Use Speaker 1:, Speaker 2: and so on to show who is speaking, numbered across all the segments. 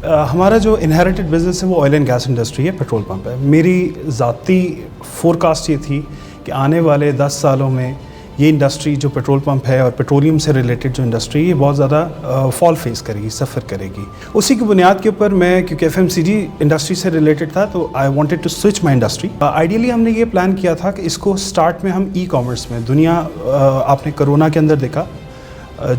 Speaker 1: ہمارا جو inherited business ہے وہ آئل اینڈ گیس انڈسٹری ہے، پیٹرول پمپ ہے۔ میری ذاتی فورکاسٹ یہ تھی کہ آنے والے 10 سالوں میں یہ انڈسٹری جو پیٹرول پمپ ہے اور پیٹرولیم سے ریلیٹڈ جو انڈسٹری ہے بہت زیادہ فال فیس کرے گی، سفر کرے گی۔ اسی کی بنیاد کے اوپر میں، کیونکہ F M C G industry سے ریلیٹڈ تھا، تو I wanted to switch my industry. Ideally ہم نے یہ پلان کیا تھا کہ اس کو سٹارٹ میں ہم ای کامرس میں، دنیا آپ نے کرونا کے اندر دیکھا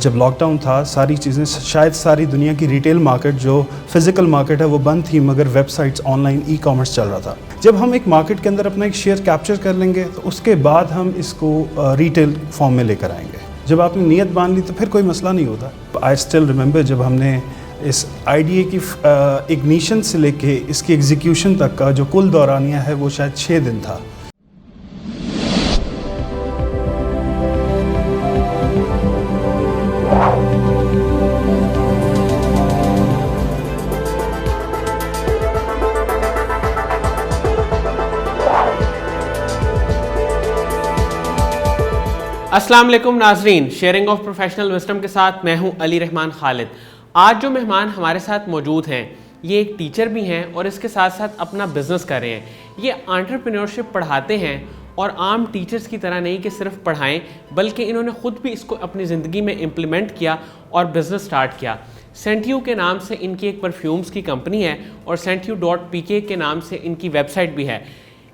Speaker 1: جب لاک ڈاؤن تھا، ساری چیزیں، شاید ساری دنیا کی ریٹیل مارکیٹ جو فزیکل مارکیٹ ہے وہ بند تھی، مگر web sites on line e commerce چل رہا تھا۔ جب ہم ایک مارکیٹ کے اندر اپنا ایک شیئر کیپچر کر لیں گے تو اس کے بعد ہم اس کو ریٹیل فارم میں لے کر آئیں گے۔ جب آپ نے نیت باندھ لی تو پھر کوئی مسئلہ نہیں ہوتا۔ آئی اسٹل ریممبر جب ہم نے اس آئیڈیا کی اگنیشن سے لے کے اس کی ایگزیکیوشن تک کا جو کل دورانیہ ہے وہ شاید 6 دن تھا۔
Speaker 2: السلام علیکم ناظرین، شیئرنگ آف پروفیشنل وزڈم کے ساتھ میں ہوں علی رحمان خالد۔ آج جو مہمان ہمارے ساتھ موجود ہیں یہ ایک ٹیچر بھی ہیں اور اس کے ساتھ ساتھ اپنا بزنس کر رہے ہیں۔ یہ انٹرپرینیورشپ پڑھاتے ہیں اور عام ٹیچرز کی طرح نہیں کہ صرف پڑھائیں، بلکہ انہوں نے خود بھی اس کو اپنی زندگی میں امپلیمنٹ کیا اور بزنس سٹارٹ کیا۔ سینٹیو کے نام سے ان کی ایک پرفیومز کی کمپنی ہے اور sentio.pk کے نام سے ان کی ویب سائٹ بھی ہے۔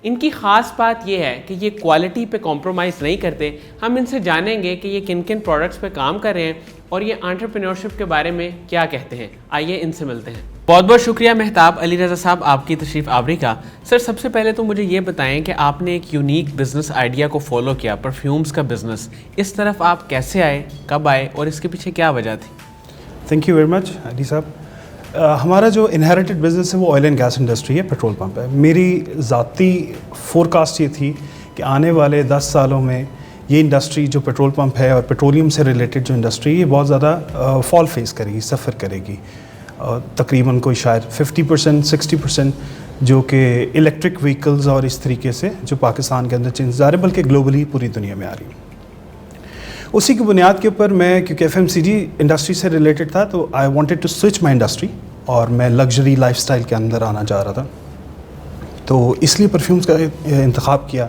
Speaker 2: ان کی خاص بات یہ ہے کہ یہ کوالٹی پہ کمپرومائز نہیں کرتے۔ ہم ان سے جانیں گے کہ یہ کن کن پروڈکٹس پہ کام کر رہے ہیں اور یہ انٹرپرینیورشپ کے بارے میں کیا کہتے ہیں۔ آئیے ان سے ملتے ہیں۔ بہت بہت شکریہ مہتاب علی رضا صاحب آپ کی تشریف آوری کا۔ سر سب سے پہلے تو مجھے یہ بتائیں کہ آپ نے ایک یونیک بزنس آئیڈیا کو فالو کیا، پرفیومز کا بزنس، اس طرف آپ کیسے آئے، کب آئے اور اس کے پیچھے کیا وجہ تھی؟
Speaker 1: تھینک یو ویری مچ علی صاحب۔ ہمارا جو انہیریٹڈ بزنس ہے وہ آئل اینڈ گیس انڈسٹری ہے، پیٹرول پمپ ہے۔ میری ذاتی فورکاسٹ یہ تھی کہ آنے والے 10 سالوں میں یہ انڈسٹری جو پیٹرول پمپ ہے اور پیٹرولیم سے ریلیٹڈ جو انڈسٹری ہے بہت زیادہ فال فیس کرے گی، سفر کرے گی۔ تقریباً کوئی شاید 50% 60% جو کہ الیکٹرک وہیکلز اور اس طریقے سے جو پاکستان کے اندر چینج آ رہے بلکہ گلوبلی پوری دنیا میں آ رہی ہیں۔ اسی کی بنیاد کے اوپر میں، کیونکہ F M C G industry سے ریلیٹڈ تھا، تو I wanted to switch my industry اور میں لگژری لائف سٹائل کے اندر آنا چاہ رہا تھا، تو اس لیے پرفیومز کا انتخاب کیا۔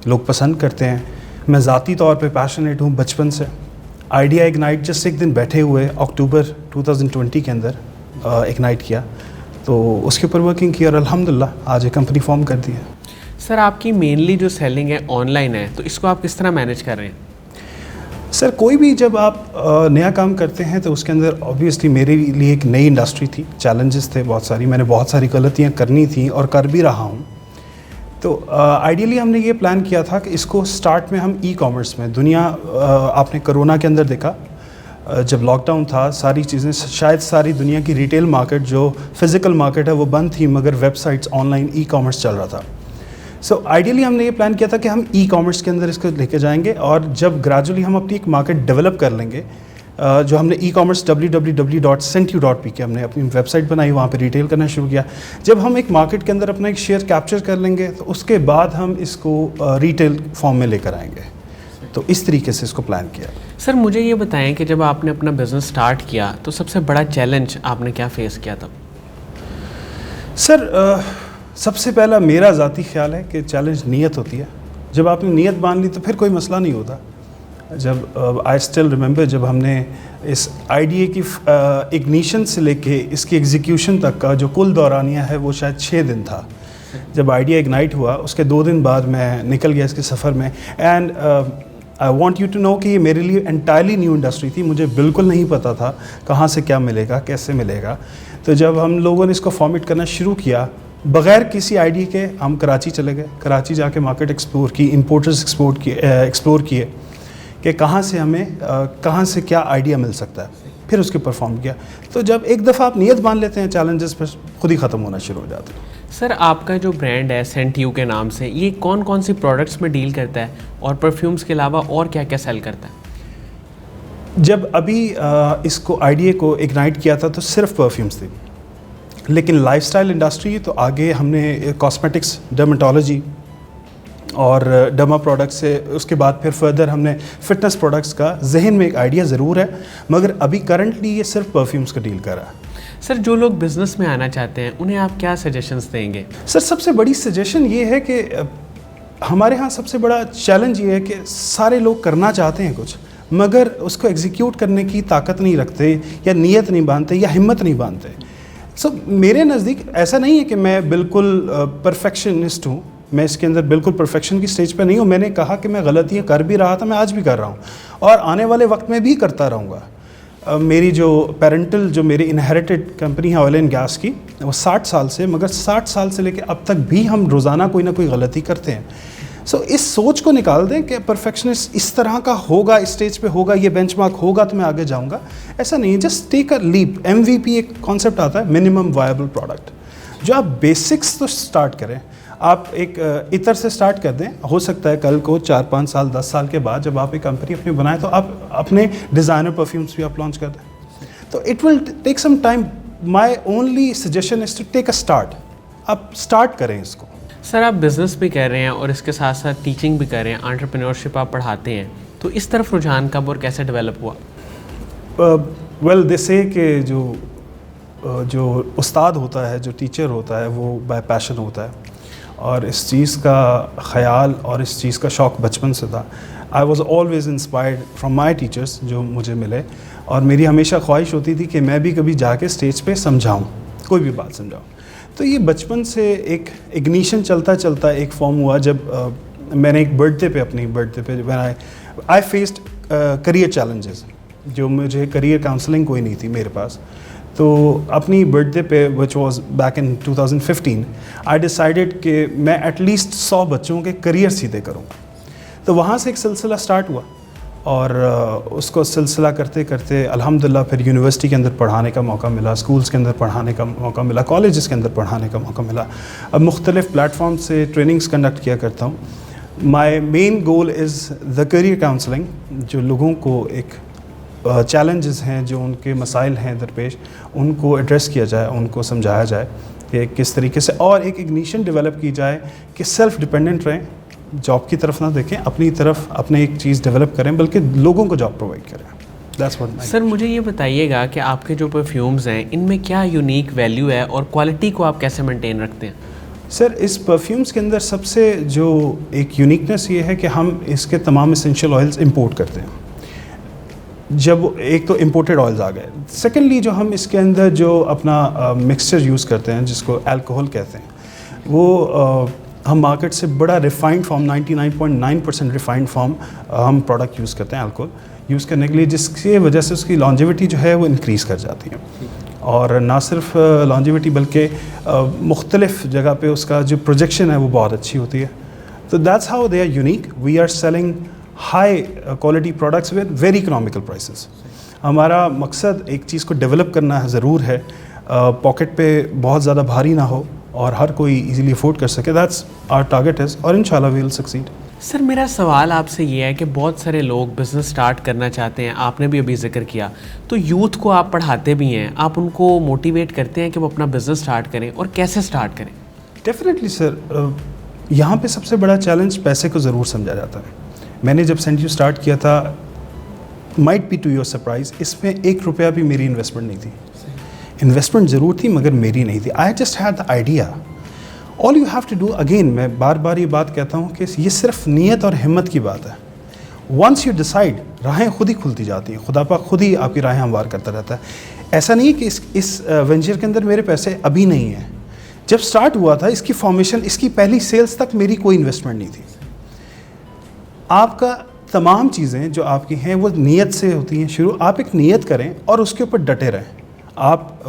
Speaker 1: لوگ پسند کرتے ہیں، میں ذاتی طور پہ پیشنیٹ ہوں بچپن سے۔ آئیڈیا اگنائٹ جسٹ ایک دن بیٹھے ہوئے اکتوبر 2020 کے اندر اگنائٹ کیا، تو اس کے اوپر ورکنگ کی اور الحمدللہ آج ایک کمپنی فارم کر دی ہے۔
Speaker 2: سر آپ کی مینلی جو سیلنگ ہے آن لائن ہے، تو اس کو آپ کس طرح مینیج کر رہے ہیں؟
Speaker 1: سر کوئی بھی جب آپ نیا کام کرتے ہیں تو اس کے اندر آبویسلی میرے لیے ایک نئی انڈسٹری تھی، چیلنجز تھے بہت ساری، میں نے بہت ساری غلطیاں کرنی تھیں اور کر بھی رہا ہوں۔ تو آئیڈیلی ہم نے یہ پلان کیا تھا کہ اس کو سٹارٹ میں ہم ای کامرس میں، دنیا آپ نے کرونا کے اندر دیکھا جب لاک ڈاؤن تھا، ساری چیزیں، شاید ساری دنیا کی ریٹیل مارکیٹ جو فزیکل مارکیٹ ہے وہ بند تھی، مگر web sites on line e commerce چل رہا تھا۔ سو آئیڈیلی ہم نے یہ پلان کیا تھا کہ ہم ای کامرس کے اندر اس کو لے کے جائیں گے، اور جب گریجولی ہم اپنی ایک مارکیٹ ڈیولپ کر لیں گے، جو ہم نے ای کامرس www.sentio.pk ہم نے اپنی ویب سائٹ بنائی، وہاں پہ ریٹیل کرنا شروع کیا۔ جب ہم ایک مارکیٹ کے اندر اپنا ایک شیئر کیپچر کر لیں گے تو اس کے بعد ہم اس کو ریٹیل فارم میں لے کر آئیں گے، تو اس طریقے سے اس کو پلان کیا۔
Speaker 2: سر مجھے یہ بتائیں کہ جب آپ نے اپنا بزنس سٹارٹ کیا تو سب سے بڑا چیلنج آپ نے کیا فیس کیا تھا؟
Speaker 1: سر سب سے پہلا میرا ذاتی خیال ہے کہ چیلنج نیت ہوتی ہے۔ جب آپ نے نیت باندھ لی تو پھر کوئی مسئلہ نہیں ہوتا۔ جب آئی اسٹل ریممبر جب ہم نے اس آئیڈیا کی اگنیشن سے لے کے اس کی ایگزیکیوشن تک کا جو کل دورانیہ ہے وہ شاید 6 دن تھا۔ جب آئیڈیا اگنائٹ ہوا اس کے 2 دن بعد میں نکل گیا اس کے سفر میں، and I want you to know کہ یہ میرے لیے انٹائرلی نیو انڈسٹری تھی، مجھے بالکل نہیں پتہ تھا کہاں سے کیا ملے گا، کیسے ملے گا۔ تو جب ہم لوگوں نے اس کو فارمیٹ کرنا شروع کیا، بغیر کسی آئیڈیا کے ہم کراچی چلے گئے، کراچی جا کے مارکیٹ ایکسپلور کی، امپورٹرز ایکسپلور کیے کہ کہاں سے کیا آئیڈیا مل سکتا ہے، پھر اس کے پرفارم کیا۔ تو جب ایک دفعہ آپ نیت باندھ لیتے ہیں چیلنجز پہ خود ہی ختم ہونا شروع ہو جاتے ہیں۔
Speaker 2: سر آپ کا جو برانڈ ہے سینٹیو کے نام سے، یہ کون کون سی پروڈکٹس میں ڈیل کرتا ہے اور پرفیومز کے علاوہ اور کیا کیا سیل کرتا ہے؟
Speaker 1: جب ابھی اس کو آئیڈیا کو اگنائٹ کیا تھا تو صرف پرفیومز تھی، لیکن لائف سٹائل انڈسٹری تو آگے ہم نے کاسمیٹکس، ڈرمیٹولوجی اور ڈرما پروڈکٹس سے، اس کے بعد پھر فردر ہم نے فٹنس پروڈکٹس کا ذہن میں ایک آئیڈیا ضرور ہے، مگر ابھی کرنٹلی یہ صرف پرفیومز کا ڈیل کر رہا ہے۔
Speaker 2: سر جو لوگ بزنس میں آنا چاہتے ہیں انہیں آپ کیا سجیشنس دیں گے؟
Speaker 1: سر سب سے بڑی سجیشن یہ ہے کہ ہمارے ہاں سب سے بڑا چیلنج یہ ہے کہ سارے لوگ کرنا چاہتے ہیں کچھ مگر اس کو ایگزیکیوٹ کرنے کی طاقت نہیں رکھتے یا نیت نہیں باندھتے یا ہمت نہیں باندھتے. سو میرے نزدیک ایسا نہیں ہے کہ میں بالکل پرفیکشنسٹ ہوں, میں اس کے اندر بالکل پرفیکشن کی سٹیج پہ نہیں ہوں. میں نے کہا کہ میں غلطیاں کر بھی رہا تھا, میں آج بھی کر رہا ہوں اور آنے والے وقت میں بھی کرتا رہوں گا. میری جو پیرنٹل جو میری انہیریٹڈ کمپنی ہے آئل اینڈ گیس کی, وہ 60 سال سے, مگر 60 سال سے لے کے اب تک بھی ہم روزانہ کوئی نہ کوئی غلطی کرتے ہیں. سو اس سوچ کو نکال دیں کہ پرفیکشنسٹ اس طرح کا ہوگا, اس اسٹیج پہ ہوگا, یہ بینچ مارک ہوگا تو میں آگے جاؤں گا. ایسا نہیں ہے, جسٹ ٹیک اے لیپ. MVP ایک کانسیپٹ آتا ہے, منیمم وائبل پروڈکٹ, جو آپ بیسکس تو اسٹارٹ کریں. آپ ایک عطر سے اسٹارٹ کر دیں, ہو سکتا ہے کل کو 4-5 سال 10 سال کے بعد جب آپ ایک کمپنی اپنی بنائیں تو آپ اپنے ڈیزائنر پرفیومس بھی آپ لانچ کر دیں. تو it will take some time. My only suggestion is to take a start. آپ اسٹارٹ کریں اس کو.
Speaker 2: سر آپ بزنس بھی کر رہے ہیں اور اس کے ساتھ ساتھ ٹیچنگ بھی کر رہے ہیں, انٹرپرینورشپ آپ پڑھاتے ہیں, تو اس طرف رجحان کب اور کیسے ڈیولپ ہوا؟
Speaker 1: ویل دے سے کہ جو استاد ہوتا ہے, جو ٹیچر ہوتا ہے, وہ بائی پیشن ہوتا ہے اور اس چیز کا خیال اور اس چیز کا شوق بچپن سے تھا. I was always inspired from my teachers جو مجھے ملے, اور میری ہمیشہ خواہش ہوتی تھی کہ میں بھی کبھی جا کے اسٹیج پہ سمجھاؤں, کوئی بھی بات سمجھاؤں. تو یہ بچپن سے ایک اگنیشن چلتا چلتا ایک فارم ہوا جب میں نے ایک برتھ ڈے پہ, اپنی برتھ ڈے پہ when I faced career challenges, جو مجھے کریئر کاؤنسلنگ کوئی نہیں تھی میرے پاس. تو اپنی برتھ ڈے پہ which was back in 2015 I decided کہ میں ایٹ لیسٹ 100 بچوں کے کریئر سیدھے کروں. تو وہاں سے ایک سلسلہ سٹارٹ ہوا اور اس کو سلسلہ کرتے کرتے الحمدللہ پھر یونیورسٹی کے اندر پڑھانے کا موقع ملا, اسکولس کے اندر پڑھانے کا موقع ملا, کالجز کے اندر پڑھانے کا موقع ملا. اب مختلف پلیٹ فارم سے ٹریننگز کنڈکٹ کیا کرتا ہوں. مائی مین گول از دا کریئر کاؤنسلنگ, جو لوگوں کو ایک چیلنجز ہیں, جو ان کے مسائل ہیں درپیش, ان کو ایڈریس کیا جائے, ان کو سمجھایا جائے کہ کس طریقے سے, اور ایک اگنیشن ڈیولپ کی جائے کہ سیلف ڈپینڈنٹ رہیں, جاب کی طرف نہ دیکھیں, اپنی طرف اپنے ایک چیز ڈیولپ کریں بلکہ لوگوں کو جاب پرووائڈ کریں.
Speaker 2: سر مجھے یہ بتائیے گا کہ آپ کے جو پرفیومز ہیں ان میں کیا یونیک ویلیو ہے اور کوالٹی کو آپ کیسے مینٹین رکھتے ہیں؟
Speaker 1: سر اس پرفیومز کے اندر سب سے جو ایک یونیکنیس یہ ہے کہ ہم اس کے تمام اسینشیل آئلز امپورٹ کرتے ہیں. جب ایک تو امپورٹڈ آئلز آ گئے, سیکنڈلی جو ہم اس کے اندر جو اپنا مکسچر یوز کرتے ہیں جس کو الکوہول کہتے ہیں, وہ ہم مارکیٹ سے بڑا ریفائنڈ فارم 99.9% ریفائنڈ فارم ہم پروڈکٹ یوز کرتے ہیں الکوہول یوز کرنے کے لیے, جس کی وجہ سے اس کی لانجیوٹی جو ہے وہ انکریز کر جاتی ہے. اور نہ صرف لانجیوٹی بلکہ مختلف جگہ پہ اس کا جو پروجیکشن ہے وہ بہت اچھی ہوتی ہے. تو that's how they are unique. We are selling high quality products with very economical prices. ہمارا مقصد ایک چیز کو ڈیولپ کرنا ضرور ہے, پاکٹ پہ بہت زیادہ بھاری نہ ہو اور ہر کوئی ایزیلی افورڈ کر سکے. دیٹس آر ٹارگیٹ از, اور انشاءاللہ وی ول سکسیڈ.
Speaker 2: سر میرا سوال آپ سے یہ ہے کہ بہت سارے لوگ بزنس سٹارٹ کرنا چاہتے ہیں, آپ نے بھی ابھی ذکر کیا, تو یوتھ کو آپ پڑھاتے بھی ہیں, آپ ان کو موٹیویٹ کرتے ہیں کہ وہ اپنا بزنس سٹارٹ کریں, اور کیسے سٹارٹ کریں؟
Speaker 1: ڈیفینیٹلی سر, یہاں پہ سب سے بڑا چیلنج پیسے کو ضرور سمجھا جاتا ہے. میں نے جب سینٹ یو اسٹارٹ کیا تھا, might be to your surprise, اس میں 1 روپیہ بھی میری انویسٹمنٹ نہیں تھی. انویسٹمنٹ ضرور تھی مگر میری نہیں تھی. I just had the idea. All you have to do, again میں بار بار یہ بات کہتا ہوں کہ یہ صرف نیت اور ہمت کی بات ہے. ونس یو ڈیسائڈ, راہیں خود ہی کھلتی جاتی ہیں, خدا پاک خود ہی آپ کی راہیں ہموار کرتا رہتا ہے. ایسا نہیں کہ اس وینچر کے اندر میرے پیسے ابھی نہیں ہیں. جب سٹارٹ ہوا تھا اس کی فارمیشن, اس کی پہلی سیلز تک میری کوئی انویسٹمنٹ نہیں تھی. آپ کا تمام چیزیں جو آپ کی ہیں وہ نیت سے ہوتی ہیں شروع. آپ ایک نیت کریں اور اس کے اوپر ڈٹے رہیں. آپ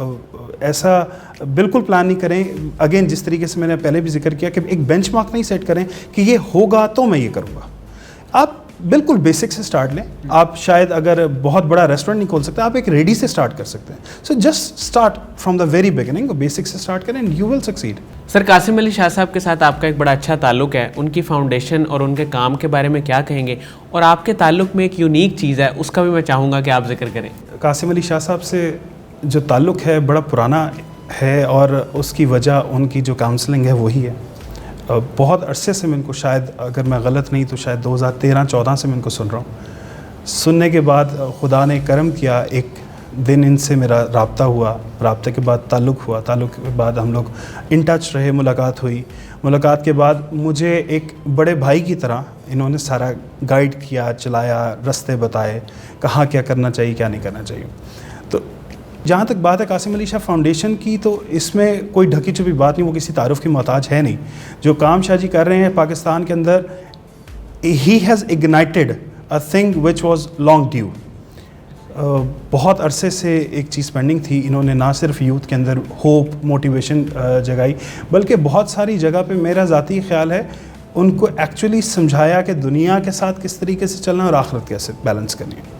Speaker 1: ایسا بالکل پلان نہیں کریں, اگین جس طریقے سے میں نے پہلے بھی ذکر کیا کہ ایک بینچ مارک نہیں سیٹ کریں کہ یہ ہوگا تو میں یہ کروں گا. آپ بالکل بیسک سے سٹارٹ لیں. آپ شاید اگر بہت بڑا ریسٹورینٹ نہیں کھول سکتے, آپ ایک ریڈی سے سٹارٹ کر سکتے ہیں. So just start from the very beginning, basic سے سٹارٹ کریں اینڈ یو ول سکسیڈ.
Speaker 2: سر قاسم علی شاہ صاحب کے ساتھ آپ کا ایک بڑا اچھا تعلق ہے, ان کی فاؤنڈیشن اور ان کے کام کے بارے میں کیا کہیں گے, اور آپ کے تعلق میں ایک یونیک چیز ہے اس کا بھی میں چاہوں گا کہ آپ ذکر کریں.
Speaker 1: قاسم علی شاہ صاحب سے جو تعلق ہے بڑا پرانا ہے, اور اس کی وجہ ان کی جو کاؤنسلنگ ہے وہی ہے. بہت عرصے سے میں ان کو, شاید اگر میں غلط نہیں تو شاید 2013-14 سے میں ان کو سن رہا ہوں. سننے کے بعد خدا نے کرم کیا, ایک دن ان سے میرا رابطہ ہوا, رابطے کے بعد تعلق ہوا, تعلق کے بعد ہم لوگ ان ٹچ رہے, ملاقات ہوئی. ملاقات کے بعد مجھے ایک بڑے بھائی کی طرح انہوں نے سارا گائیڈ کیا, چلایا, رستے بتائے, کہاں کیا کرنا چاہیے کیا نہیں کرنا چاہیے. تو جہاں تک بات ہے قاسم علی شاہ فاؤنڈیشن کی, تو اس میں کوئی ڈھکی چھپی بات نہیں, وہ کسی تعارف کی محتاج ہے نہیں. جو کام شاہ جی کر رہے ہیں پاکستان کے اندر, he has ignited a thing which was long due. بہت عرصے سے ایک چیز پینڈنگ تھی. انہوں نے نہ صرف یوتھ کے اندر ہوپ, موٹیویشن جگائی, بلکہ بہت ساری جگہ پہ میرا ذاتی خیال ہے ان کو ایکچولی سمجھایا کہ دنیا کے ساتھ کس طریقے سے چلنا اور آخرت کیسے بیلنس کرنی ہے.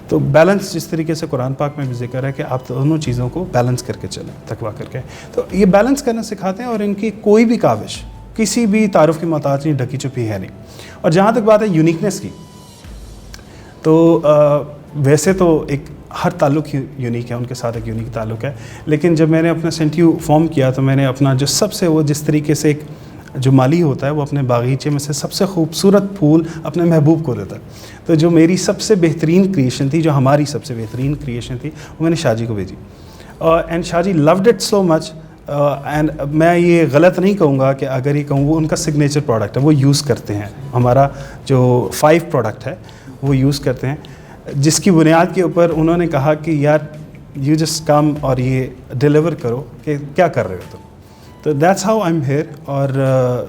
Speaker 1: تو بیلنس جس طریقے سے قرآن پاک میں بھی ذکر ہے کہ آپ دونوں چیزوں کو بیلنس کر کے چلیں, تقویٰ کر کے. تو یہ بیلنس کرنا سکھاتے ہیں, اور ان کی کوئی بھی کاوش کسی بھی تعارف کی محتاج نہیں, ڈھکی چھپی ہے نہیں. اور جہاں تک بات ہے یونیکنیس کی, تو ویسے تو ایک ہر تعلق یونیک ہے, ان کے ساتھ ایک یونیک تعلق ہے. لیکن جب میں نے اپنا سینٹیو فارم کیا تو میں نے اپنا جو سب سے, وہ جس طریقے سے ایک جو مالی ہوتا ہے وہ اپنے باغیچے میں سے سب سے خوبصورت پھول اپنے محبوب کو دیتا ہے, تو جو میری سب سے بہترین کریشن تھی, جو ہماری سب سے بہترین کریشن تھی, وہ میں نے شاہ جی کو بھیجی. And Shah ji loved it so much. And میں یہ غلط نہیں کہوں گا کہ اگر یہ کہوں, وہ ان کا سگنیچر پروڈکٹ ہے, وہ یوز کرتے ہیں. ہمارا جو 5 پروڈکٹ ہے وہ یوز کرتے ہیں, جس کی بنیاد کے اوپر انہوں نے کہا کہ یار یو جسٹ کم اور یہ ڈیلیور کرو کہ کیا کر رہے ہو تم. تو that's how I am here. اور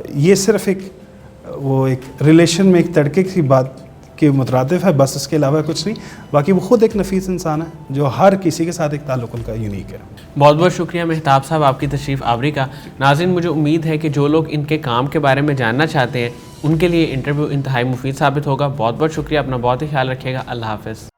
Speaker 1: یہ صرف ایک ریلیشن میں ایک تڑکے کی بات کے مترادف ہے, بس اس کے علاوہ کچھ نہیں. باقی وہ خود ایک نفیس انسان ہے, جو ہر کسی کے ساتھ ایک تعلق ان کا یونیک ہے.
Speaker 2: بہت بہت شکریہ مہتاب صاحب آپ کی تشریف آوری کا. ناظرین, مجھے امید ہے کہ جو لوگ ان کے کام کے بارے میں جاننا چاہتے ہیں ان کے لیے انٹرویو انتہائی مفید ثابت ہوگا. بہت بہت شکریہ, اپنا بہت ہی خیال رکھیے گا. اللہ حافظ.